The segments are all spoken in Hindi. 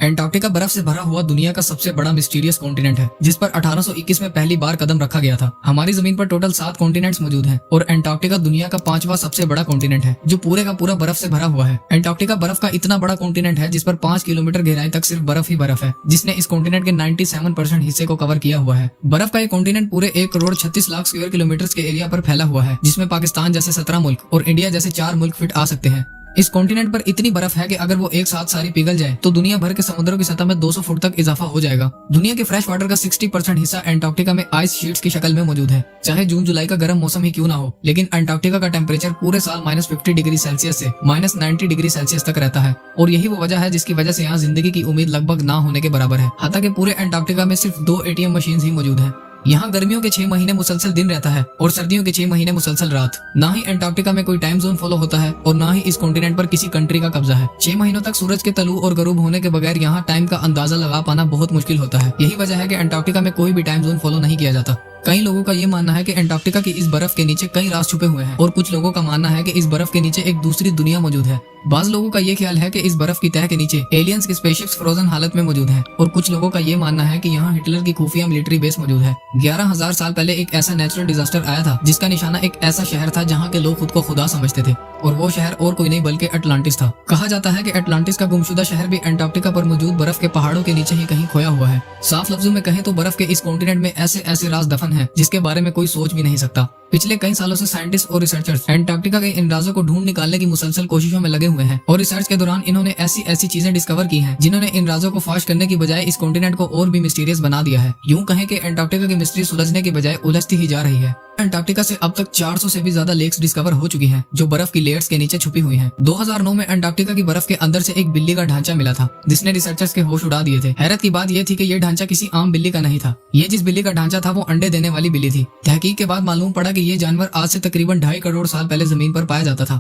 एंटार्क्टिका बर्फ से भरा हुआ दुनिया का सबसे बड़ा मिस्टीरियस कॉन्टिनेंट है, जिस पर 1821 में पहली बार कदम रखा गया था। हमारी जमीन पर टोटल 7 कॉन्टिनेंट्स मौजूद हैं और एंटार्क्टिका दुनिया का 5वां सबसे बड़ा कॉन्टिनेंट है, जो पूरे का पूरा बर्फ से भरा हुआ है। एंटार्क्टिका बर्फ का इतना बड़ा कॉन्टिनेंट है जिस पर 5 किलोमीटर गहराई तक सिर्फ बर्फ ही बर्फ है, जिसने इस कॉन्टिनेंट के 97% हिस्से को कवर किया हुआ है। बर्फ का ये कॉन्टिनेंट पूरे 1,36,00,000 स्क्वायर किलोमीटर के एरिया पर फैला हुआ है, जिसमें पाकिस्तान जैसे 17 मुल्क और इंडिया जैसे 4 मुल्क फिट आ सकते हैं। इस कॉन्टिनेंट पर इतनी बर्फ है कि अगर वो एक साथ सारी पिघल जाए तो दुनिया भर के समुद्रों की सतह में 200 फुट तक इजाफा हो जाएगा। दुनिया के फ्रेश वाटर का 60% हिस्सा एंटार्क्टिका में आइस शीट्स की शक्ल में मौजूद है। चाहे जून जुलाई का गर्म मौसम ही क्यों ना हो, लेकिन एंटार्क्टिका का टेम्परेचर पूरे साल -50 डिग्री सेल्सियस से -90 डिग्री सेल्सियस तक रहता है, और यही वो वजह है जिसकी वजह से यहाँ जिंदगी की उम्मीद लगभग ना होने के बराबर है। हालांकि पूरे एंटार्क्टिका में सिर्फ 2 ATM मशीन ही मौजूद है। यहाँ गर्मियों के 6 महीने मुसलसल दिन रहता है और सर्दियों के 6 महीने मुसलसल रात। ना ही एंटार्क्टिका में कोई टाइम जोन फॉलो होता है और ना ही इस कॉन्टिनेंट पर किसी कंट्री का कब्जा है। 6 महीनों तक सूरज के तलू और गरूब होने के बगैर यहाँ टाइम का अंदाजा लगा पाना बहुत मुश्किल होता है। यही वजह है कि एंटार्क्टिका में कोई भी टाइम जोन फॉलो नहीं किया जाता। कई लोगों का ये मानना है कि एंटार्क्टिका की इस बर्फ के नीचे कई राज छुपे हुए हैं, और कुछ लोगों का मानना है कि इस बर्फ के नीचे एक दूसरी दुनिया मौजूद है। बाज लोगों का ये ख्याल है कि इस बर्फ की तह के नीचे एलियंस के स्पेसशिप्स फ्रोजन हालत में मौजूद हैं, और कुछ लोगों का ये मानना है कि यहाँ हिटलर की खुफिया मिलिट्री बेस मौजूद है। 11,000 साल पहले एक ऐसा नेचुरल डिजास्टर आया था जिसका निशाना एक ऐसा शहर था जहाँ के लोग खुद को खुदा समझते थे, और वो शहर और कोई नहीं बल्कि अटलांटिस था। कहा जाता है कि अटलांटिस का गुमशुदा शहर भी एंटार्क्टिका पर मौजूद बर्फ के पहाड़ों के नीचे ही कहीं खोया हुआ है। साफ लफ्जों में कहें तो बर्फ के इस कॉन्टिनेंट में ऐसे ऐसे राज दफन हैं जिसके बारे में कोई सोच भी नहीं सकता। पिछले कई सालों से साइंटिस्ट और रिसर्चर्स एंटार्क्टिका के इन राजों को ढूंढ निकालने की मुसलसल कोशिशों में लगे हुए हैं, और रिसर्च के दौरान इन्होंने ऐसी ऐसी चीजें डिस्कवर की हैं जिन्होंने इन राजों को फाश करने की बजाय इस कॉन्टिनेंट को और भी मिस्टीरियस बना दिया है। यूं कहें कि एंटार्क्टिका की मिस्ट्री सुलझने की बजाय उलझती ही जा रही है। एंटार्क्टिका से अब तक 400 से भी ज्यादा लेक्स डिस्कवर हो चुकी हैं, जो बर्फ की लेयर्स के नीचे छुपी हुई हैं। 2009 में एंटार्क्टिका की बर्फ के अंदर से एक बिल्ली का ढांचा मिला था, जिसने रिसर्चर्स के होश उड़ा दिए थे। हैरत की बात यह थी कि यह ढांचा किसी आम बिल्ली का नहीं था। ये जिस बिल्ली का ढांचा था वो अंडे देने वाली बिल्ली थी। तहकीक के बाद मालूम पड़ा कि ये जानवर आज से तकरीबन 2.5 करोड़ साल पहले जमीन पर पाया जाता था।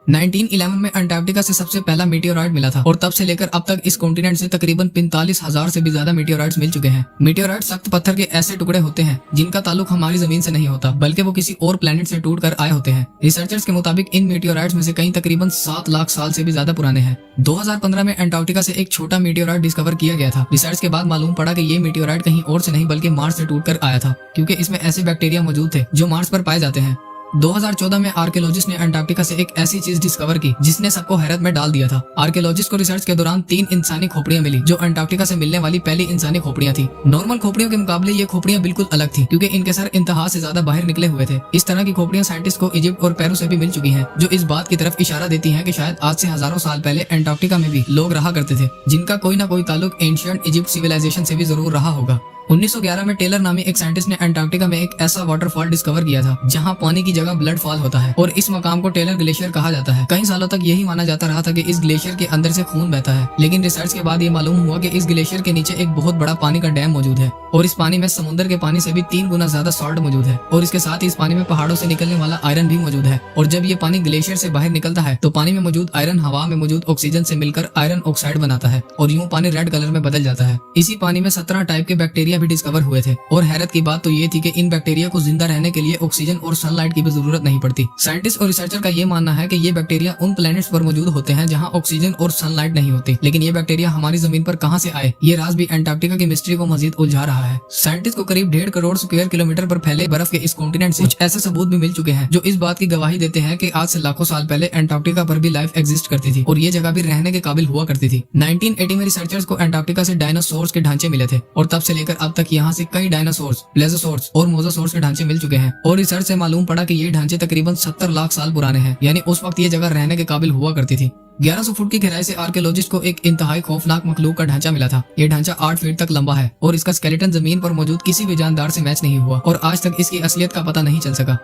1911 में एंटार्क्टिका से सबसे पहला मीटियोराइट मिला था, और तब से लेकर अब तक इस कॉन्टिनेंट से तकरीबन 45,000 से भी ज्यादा मीटियोराइट्स मिल चुके हैं। मीटियोराइट सख्त पत्थर के ऐसे टुकड़े होते हैं जिनका ताल्लुक हमारी जमीन से नहीं होता, बल्कि वो किसी और प्लेनेट से टूट कर आए होते हैं। रिसर्चर्स के मुताबिक इन मीटियोराइट्स में से कई तकरीबन 7 लाख साल से भी ज्यादा पुराने हैं। 2015 में एंटार्क्टिका से एक छोटा मीटियोराइट डिस्कवर किया गया था। रिसर्च के बाद मालूम पड़ा कि ये मीटियोराइट कहीं और से नहीं बल्कि मार्स से टूट कर आया था, क्योंकि इसमें ऐसे बैक्टीरिया मौजूद थे जो मार्स पर पाए जाते हैं। 2014 में आर्कियोलॉजिस्ट ने एंटार्क्टिका से एक ऐसी चीज डिस्कवर की जिसने सबको हैरत में डाल दिया था। आर्कियोलॉजिस्ट को रिसर्च के दौरान 3 इंसानी खोपड़ियां मिली, जो एंटार्क्टिका से मिलने वाली पहली इंसानी खोपड़ियां थी। नॉर्मल खोपड़ियों के मुकाबले ये खोपड़ियां बिल्कुल अलग थी, क्योंकि इनके सर इंतहा से ज्यादा बाहर निकले हुए थे। इस तरह की खोपड़ियां साइंटिस्ट को इजिप्ट और पेरू से भी मिल चुकी हैं, जो इस बात की तरफ इशारा देती हैं कि शायद आज से हजारों साल पहले एंटार्क्टिका में भी लोग रहा करते थे, जिनका कोई ना कोई ताल्लुक एंशिएंट इजिप्ट सिविलाइजेशन से भी जरूर रहा होगा। 1911 में टेलर नामी एक साइंटिस्ट ने एंटार्क्टिका में एक ऐसा वाटरफॉल डिस्कवर किया था जहां पानी की जगह ब्लड फॉल होता है, और इस मकाम को टेलर ग्लेशियर कहा जाता है। कई सालों तक यही माना जाता रहा था कि इस ग्लेशियर के अंदर से खून बहता है, लेकिन रिसर्च के बाद ये मालूम हुआ कि इस ग्लेशियर के नीचे एक बहुत बड़ा पानी का डैम मौजूद है, और इस पानी में समुद्र के पानी से भी 3 गुना ज्यादा सॉल्ट मौजूद है, और इसके साथ ही इस पानी में पहाड़ों से निकलने वाला आयरन भी मौजूद है। और जब ये पानी ग्लेशियर से बाहर निकलता है तो पानी में मौजूद आयरन हवा में मौजूद ऑक्सीजन से मिलकर आयरन ऑक्साइड बनाता है, और यूं पानी रेड कलर में बदल जाता है। इसी पानी में 17 टाइप के बैक्टीरिया भी डिस्कवर हुए थे, और हैरत की बात तो ये थी कि इन बैक्टीरिया को जिंदा रहने के लिए ऑक्सीजन और सनलाइट की भी जरूरत नहीं पड़ती। साइंटिस्ट और रिसर्चर का ये मानना है कि ये बैक्टीरिया उन प्लैनेट्स पर मौजूद होते हैं जहां ऑक्सीजन और सनलाइट नहीं होती, लेकिन ये बैक्टीरिया हमारी जमीन पर कहां से आए, ये राज भी एंटार्क्टिका की मिस्ट्री को मजीद उलझा रहा है। साइंटिस्ट को करीब 1.5 करोड़ स्क्वायर किलोमीटर पर फैले बर्फ के इस कॉन्टिनेंट से कुछ ऐसे सबूत भी मिल चुके हैं जो इस बात की गवाही देते हैं कि आज से लाखों साल पहले एंटार्क्टिका पर भी लाइफ एग्जिस्ट करती थी, और ये जगह भी रहने के काबिल हुआ करती थी। 1980 में रिसर्चर्स को एंटार्क्टिका से डायनासोर्स के ढांचे मिले थे, और तब से लेकर अब तक यहाँ से कई डायनासोर्स, प्लेज़ोसोर्स और मोज़ोसोर्स के ढांचे मिल चुके हैं, और रिसर्च से मालूम पड़ा कि ये ढांचे तकरीबन 70 लाख साल पुराने हैं, यानी उस वक्त ये जगह रहने के काबिल हुआ करती थी। 1100 फुट की गहराई से आर्कियोलॉजिस्ट को एक इंतहाई खौफनाक मखलूक का ढांचा मिला था। ये ढांचा 8 फीट तक लंबा है, और इसका स्केलेटन जमीन पर मौजूद किसी भी जानदार से मैच नहीं हुआ, और आज तक इसकी असलियत का पता नहीं चल सका।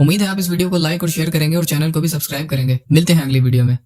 उम्मीद है आप इस वीडियो को लाइक और शेयर करेंगे और चैनल को भी सब्सक्राइब करेंगे। मिलते हैं अगली वीडियो में।